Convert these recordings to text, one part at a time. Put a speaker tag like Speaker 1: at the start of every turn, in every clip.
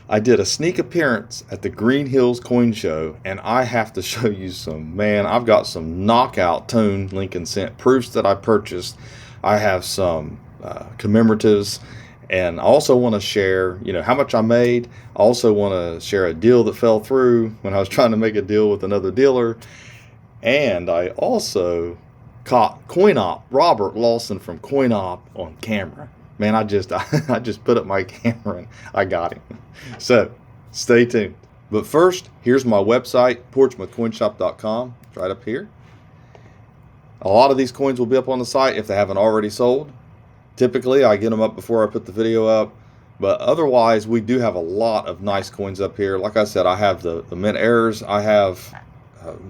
Speaker 1: I did a sneak appearance at the Greenhills coin show, and I have to show you some, man, I've got some knockout tone Lincoln cent proofs that I purchased. I have some commemoratives, and I also want to share, how much I made. I also want to share a deal that fell through when I was trying to make a deal with another dealer. And I also caught CoinOp, Robert Lawson from CoinOp on camera. Man, I just put up my camera and I got him. So stay tuned. But first, here's my website, portsmouthcoinshop.com. It's right up here. A lot of these coins will be up on the site if they haven't already sold. Typically, I get them up before I put the video up. But otherwise, we do have a lot of nice coins up here. Like I said, I have the mint errors. I have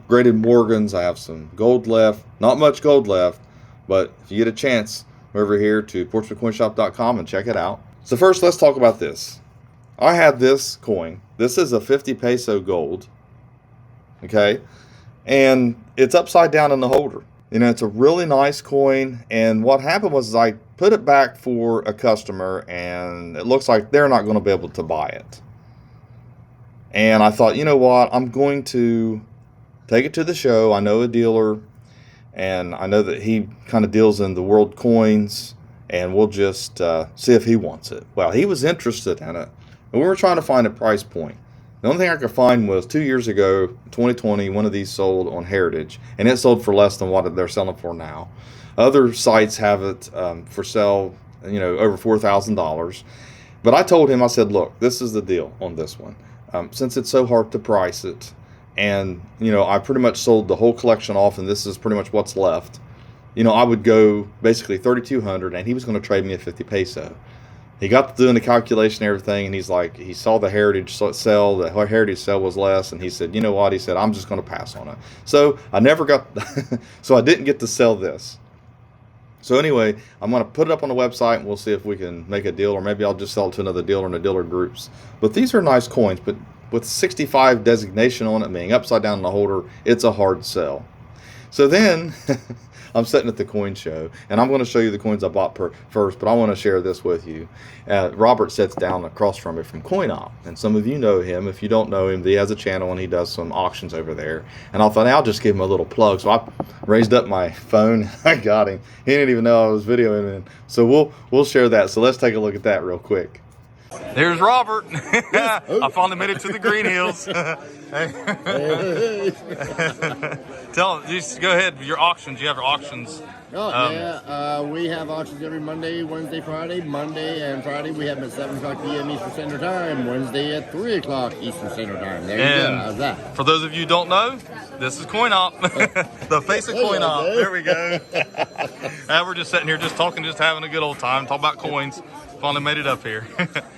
Speaker 1: graded Morgans. I have some gold left. Not much gold left. But if you get a chance, over here to portsmouthcoinshop.com and check it out. So first, let's talk about this. I have this coin. This is a 50 peso gold. Okay? And it's upside down in the holder. It's a really nice coin. And what happened was I put it back for a customer, and it looks like they're not going to be able to buy it. And I thought, you know what? I'm going to take it to the show. I know a dealer, and I know that he kind of deals in the world coins, and we'll just see if he wants it. Well, he was interested in it, and we were trying to find a price point. The only thing I could find was 2 years ago, 2020, one of these sold on Heritage, and it sold for less than what they're selling for now. Other sites have it for sale, over $4,000. But I told him, I said, look, this is the deal on this one. Since it's so hard to price it, and, I pretty much sold the whole collection off, and this is pretty much what's left. I would go basically 3,200, and he was going to trade me a 50 peso. He got to doing the calculation and everything, and he's like, he saw the Heritage sell, the Heritage sale was less, and he said, you know what? He said, I'm just going to pass on it. So I never got, so I didn't get to sell this. So anyway, I'm going to put it up on the website, and we'll see if we can make a deal, or maybe I'll just sell it to another dealer in the dealer groups. But these are nice coins, but with 65 designation on it, being upside down in the holder, it's a hard sell. So then I'm sitting at the coin show, and I'm going to show you the coins I bought first, but I want to share this with you. Robert sits down across from me from CoinOp, and some of you know him. If you don't know him, he has a channel, and he does some auctions over there. And I thought, I'll just give him a little plug. So I raised up my phone. I got him. He didn't even know I was videoing him. So we'll share that. So let's take a look at that real quick. There's Robert. I finally made it to the Greenhills. Tell him, just go ahead. Your auctions. You have your auctions.
Speaker 2: We have auctions every Monday, Wednesday, Friday. Monday and Friday we have them at 7 o'clock p.m. Eastern Standard Time. Wednesday at 3 o'clock Eastern Standard Time. There you go. How's that?
Speaker 1: For those of you who don't know, this is CoinOp. The face of CoinOp. There we go. And we're just sitting here just talking, just having a good old time, talking about coins. Finally made it up here.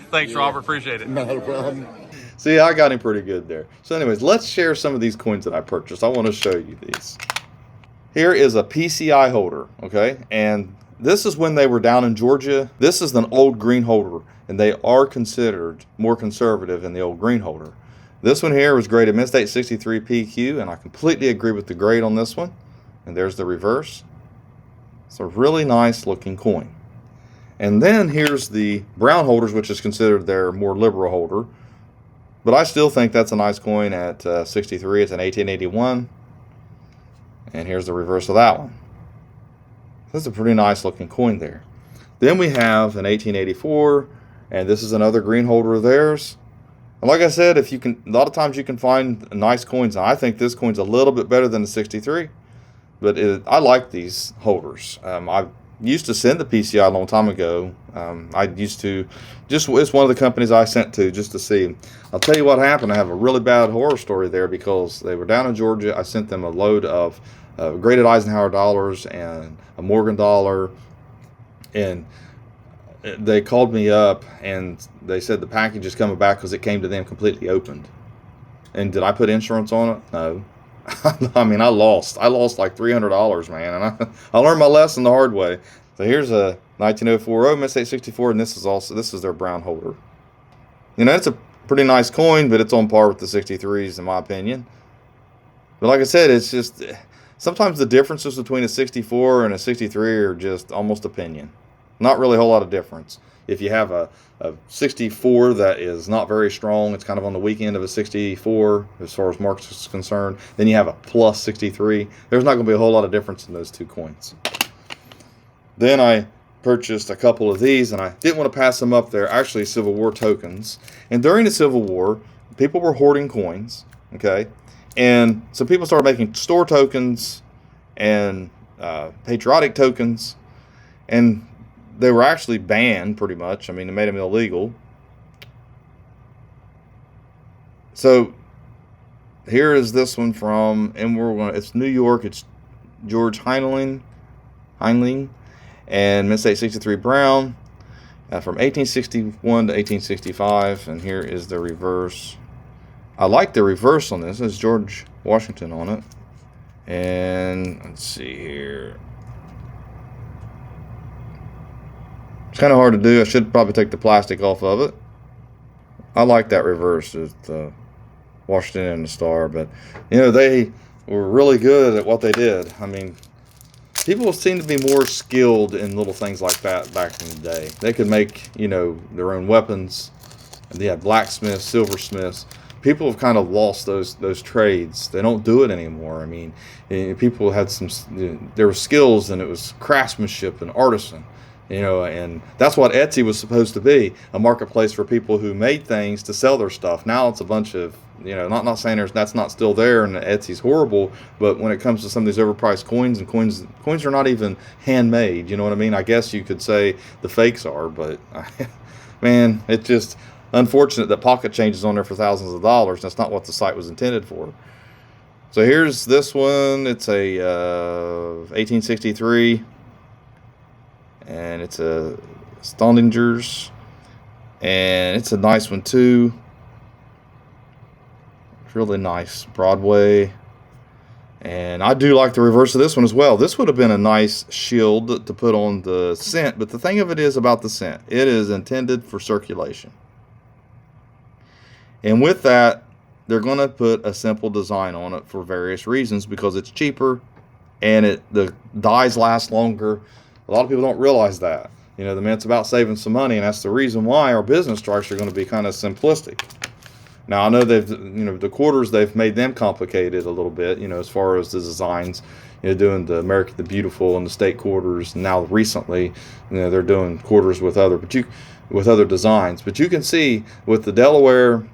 Speaker 1: Thanks, Robert. Appreciate it.
Speaker 2: Not a problem.
Speaker 1: See, I got him pretty good there. So anyways, let's share some of these coins that I purchased. I want to show you these. Here is a PCI holder, okay? And this is when they were down in Georgia. This is an old green holder, and they are considered more conservative than the old green holder. This one here was graded Mint State 63 PQ, and I completely agree with the grade on this one. And there's the reverse. It's a really nice looking coin. And then here's the brown holders, which is considered their more liberal holder. But I still think that's a nice coin at 63. It's an 1881. And here's the reverse of that one. That's a pretty nice looking coin there. Then we have an 1884, and this is another green holder of theirs. And like I said, if you can, a lot of times you can find nice coins. Now, I think this coin's a little bit better than the 63, but I like these holders. I used to send the PCI a long time ago. I used to it's one of the companies I sent to just to see. I'll tell you what happened. I have a really bad horror story there because they were down in Georgia. I sent them a load of graded Eisenhower dollars and a Morgan dollar, and they called me up and they said the package is coming back because it came to them completely opened. And did I put insurance on it? No. I mean, I lost like $300, man, and I learned my lesson the hard way. So here's a 1904 Mint State 64, and this is their brown holder. It's a pretty nice coin, but it's on par with the 63s in my opinion. But like I said, it's just sometimes the differences between a 64 and a 63 are just almost opinion. Not really a whole lot of difference. If you have a 64 that is not very strong, it's kind of on the weak end of a 64 as far as marks is concerned, then you have a plus 63. There's not going to be a whole lot of difference in those two coins. Then I purchased a couple of these, and I didn't want to pass them up. They're actually Civil War tokens. And during the Civil War, people were hoarding coins, okay? And so people started making store tokens and patriotic tokens, and they were actually banned pretty much. I mean, they made them illegal. So here is this one from, and it's New York. It's George Heinlein, and Miss 863 Brown from 1861 to 1865. And here is the reverse. I like the reverse on this. There's George Washington on it. And let's see here. It's kind of hard to do. I should probably take the plastic off of it. I like that reverse with the Washington and the star, but you know, they were really good at what they did. I mean, people seem to be more skilled in little things like that back in the day. They could make, you know, their own weapons, and they had blacksmiths, silversmiths. People have kind of lost those trades. They don't do it anymore. I mean, people had there were skills, and it was craftsmanship and artisan. You know, and that's what Etsy was supposed to be, a marketplace for people who made things to sell their stuff. Now it's a bunch of, you know, not saying that's not still there and Etsy's horrible, but when it comes to some of these overpriced coins, and coins are not even handmade, you know what I mean? I guess you could say the fakes are, but man, it's just unfortunate that pocket change is on there for thousands of dollars. That's not what the site was intended for. So here's this one. It's a 1863. And it's a Stondinger's, and it's a nice one too. It's really nice, Broadway. And I do like the reverse of this one as well. This would have been a nice shield to put on the cent, but the thing of it is about the cent, it is intended for circulation. And with that, they're going to put a simple design on it for various reasons, because it's cheaper and the dies last longer. A lot of people don't realize that. You know, it's about saving some money, and that's the reason why our business strikes are going to be kind of simplistic. Now, I know the quarters, they've made them complicated a little bit, you know, as far as the designs, you know, doing the American the Beautiful and the state quarters. And now recently, you know, they're doing quarters with other designs. But you can see with the Delaware,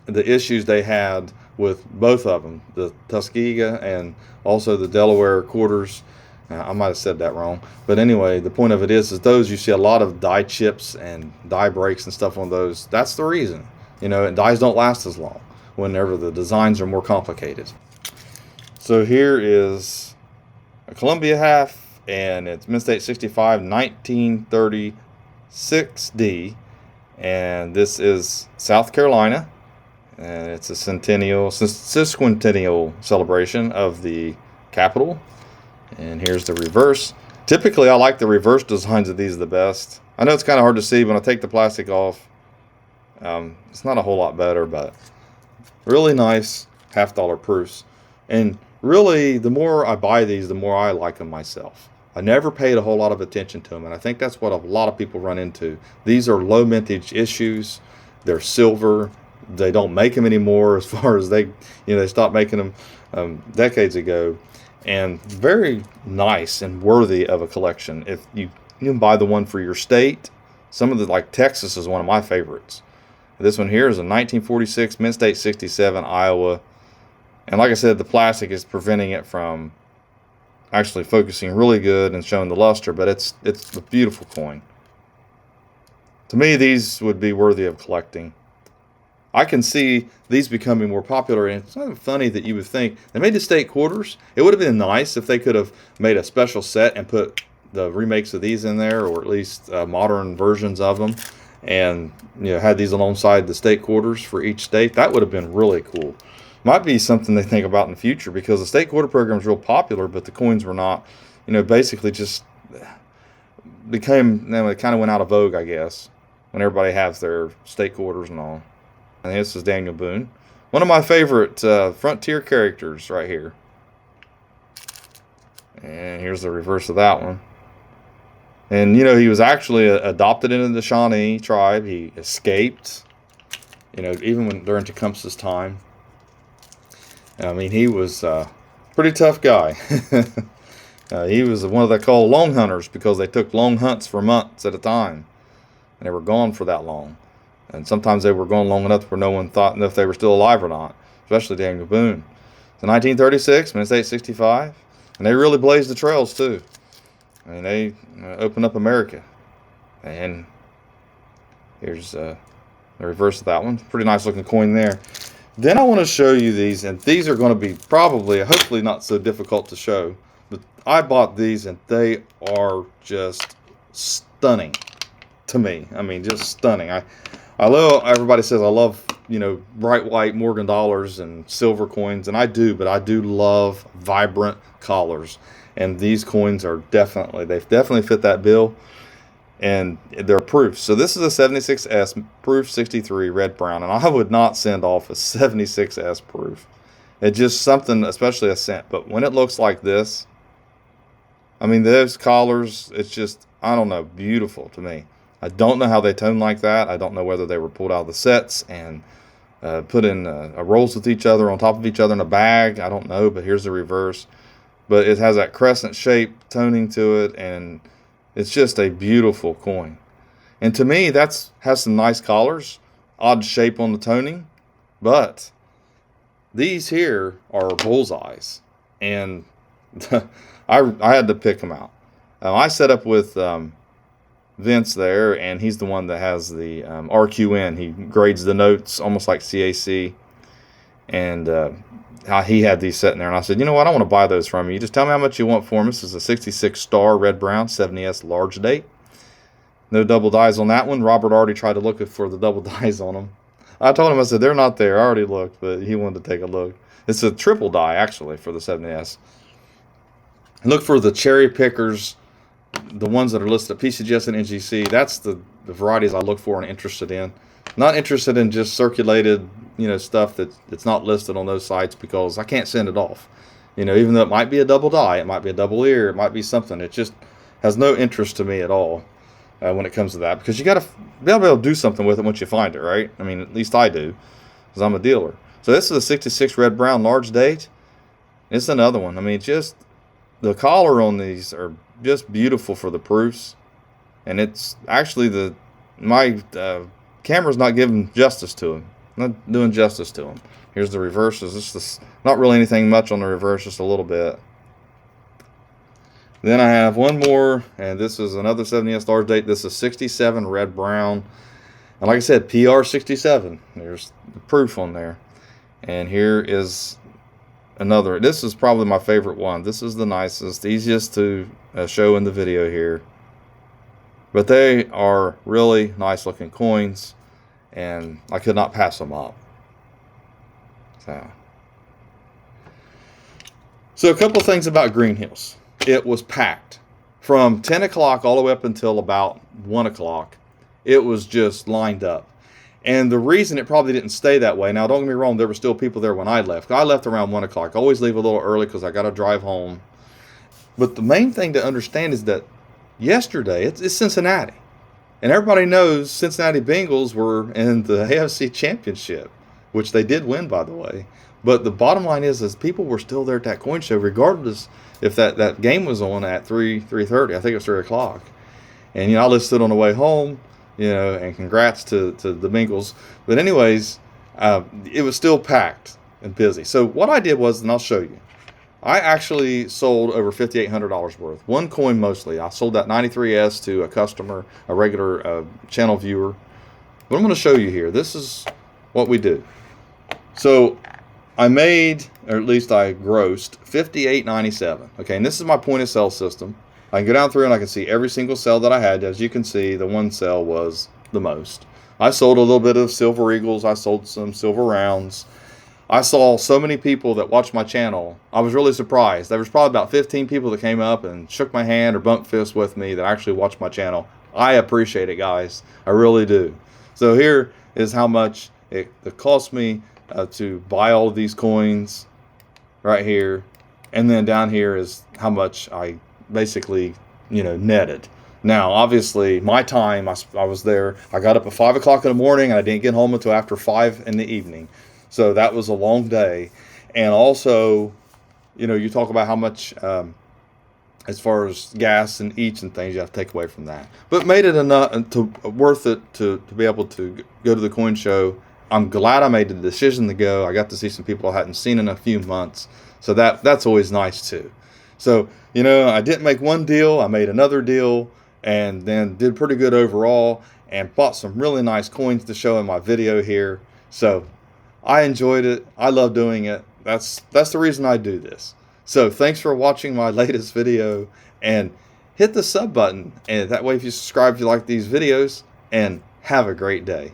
Speaker 1: the issues they had with both of them, the Tuskegee and also the Delaware quarters. I might have said that wrong, but anyway, the point of it is those, you see a lot of die chips and die breaks and stuff on those. That's the reason, you know, and dies don't last as long whenever the designs are more complicated. So here is a Columbia half, and it's Mint State 65 1936D, and this is South Carolina, and it's a sesquicentennial celebration of the Capitol. And here's the reverse. Typically, I like the reverse designs of these the best. I know it's kind of hard to see when I take the plastic off. It's not a whole lot better, but really nice $50 proofs. And really, the more I buy these, the more I like them myself. I never paid a whole lot of attention to them, and I think that's what a lot of people run into. These are low mintage issues. They're silver. They don't make them anymore, as far as they stopped making them decades ago. And very nice and worthy of a collection. If you can buy the one for your state, some of the, like Texas is one of my favorites. This one here is a 1946 Mint State 67 Iowa. And like I said, the plastic is preventing it from actually focusing really good and showing the luster, but it's a beautiful coin. To me, these would be worthy of collecting. I can see these becoming more popular, and it's kind of funny that you would think they made the state quarters. It would have been nice if they could have made a special set and put the remakes of these in there, or at least modern versions of them, and had these alongside the state quarters for each state. That would have been really cool. Might be something they think about in the future, because the state quarter program is real popular, but the coins were not. Basically just became, it kind of went out of vogue, I guess, when everybody has their state quarters and all. And this is Daniel Boone. One of my favorite frontier characters right here. And here's the reverse of that one. And, you know, he was actually adopted into the Shawnee tribe. He escaped, you know, even when during Tecumseh's time. I mean, he was a pretty tough guy. He was one of they call long hunters because they took long hunts for months at a time. And they were gone for that long. And sometimes they were gone long enough where no one thought if they were still alive or not, especially Daniel Boone. So 1936, Minutes 865. And they really blazed the trails, too. I mean, they opened up America. And here's the reverse of that one. Pretty nice looking coin there. Then I want to show you these, and these are going to be probably, hopefully not so difficult to show. But I bought these, and they are just stunning to me. I mean, just stunning. I love, everybody says I love, you know, bright white Morgan dollars and silver coins, and I do, but I do love vibrant collars. And these coins are they've definitely fit that bill. And they're proof. So this is a 76S proof 63 red brown, and I would not send off a 76S proof. It's just something, especially a cent. But when it looks like this, I mean, those collars, it's just, I don't know, beautiful to me. I don't know how they tone like that. I don't know whether they were pulled out of the sets and put in rolls with each other on top of each other in a bag. I don't know, but here's the reverse. But it has that crescent shape toning to it, and it's just a beautiful coin. And to me, has some nice collars, odd shape on the toning, but these here are bullseyes. And I had to pick them out. I set up with Vince there, and he's the one that has the RQN. He grades the notes almost like CAC. And he had these sitting there, and I said, you know what, I want to buy those from you. You just tell me how much you want for them. This is a 66 star red brown 70S large date. No double dies on that one. Robert already tried to look for the double dies on them. I told him, I said, they're not there. I already looked, but he wanted to take a look. It's a triple die, actually, for the 70S. Look for the cherry pickers, the ones that are listed at PCGS and NGC. That's the varieties I look for and interested in. Not interested in just circulated, you know, stuff it's not listed on those sites because I can't send it off. You know, even though it might be a double die, it might be a double ear, it might be something. It just has no interest to me at all when it comes to that, because you got to be able to do something with it once you find it, right? I mean, at least I do, because I'm a dealer. So this is a 66 red brown large date. It's another one. I mean, just the collar on these are just beautiful for the proofs, and it's actually my camera's not giving justice to them. Not doing justice to them. Here's the reverses. This is not really anything much on the reverse, just a little bit. Then I have one more, and this is another 70S large date. This is 67 red brown. And like I said, PR67. There's the proof on there. And here is another. This is probably my favorite one. This is the nicest, easiest to show in the video here. But they are really nice looking coins, and I could not pass them up. So a couple things about Greenhills. It was packed from 10 o'clock all the way up until about 1 o'clock. It was just lined up. And the reason it probably didn't stay that way, now don't get me wrong, there were still people there when I left. I left around 1 o'clock. I always leave a little early because I got to drive home. But the main thing to understand is that yesterday, it's Cincinnati. And everybody knows Cincinnati Bengals were in the AFC Championship, which they did win, by the way. But the bottom line is people were still there at that coin show, regardless if that game was on at 3:30. I think it was 3 o'clock. And, you know, I listened on the way home, you know, and congrats to the Bengals. But anyways, it was still packed and busy. So what I did was, and I'll show you, I actually sold over $5,800 worth. One coin mostly. I sold that 93S to a customer, a regular channel viewer. But I'm going to show you here. This is what we do. So I made, or at least I grossed, $58.97. Okay, and this is my point of sale system. I can go down through and I can see every single sale that I had. As you can see, the one sale was the most. I sold a little bit of silver eagles. I sold some silver rounds. I saw so many people that watched my channel. I was really surprised. There was probably about 15 people that came up and shook my hand or bumped fists with me that actually watched my channel. I appreciate it, guys. I really do. So here is how much it cost me to buy all of these coins right here. And then down here is how much I basically, you know, netted. Now, obviously, my time, I was there. I got up at 5 o'clock in the morning, and I didn't get home until after 5 in the evening. So that was a long day. And also, you know, you talk about how much, as far as gas and eats and things, you have to take away from that. But made it enough to worth it to be able to go to the coin show. I'm glad I made the decision to go. I got to see some people I hadn't seen in a few months. So that's always nice too. So, you know, I didn't make one deal. I made another deal, and then did pretty good overall, and bought some really nice coins to show in my video here. So I enjoyed it. I love doing it. That's the reason I do this. So thanks for watching my latest video, and hit the sub button. And that way, if you subscribe, you like these videos, and have a great day.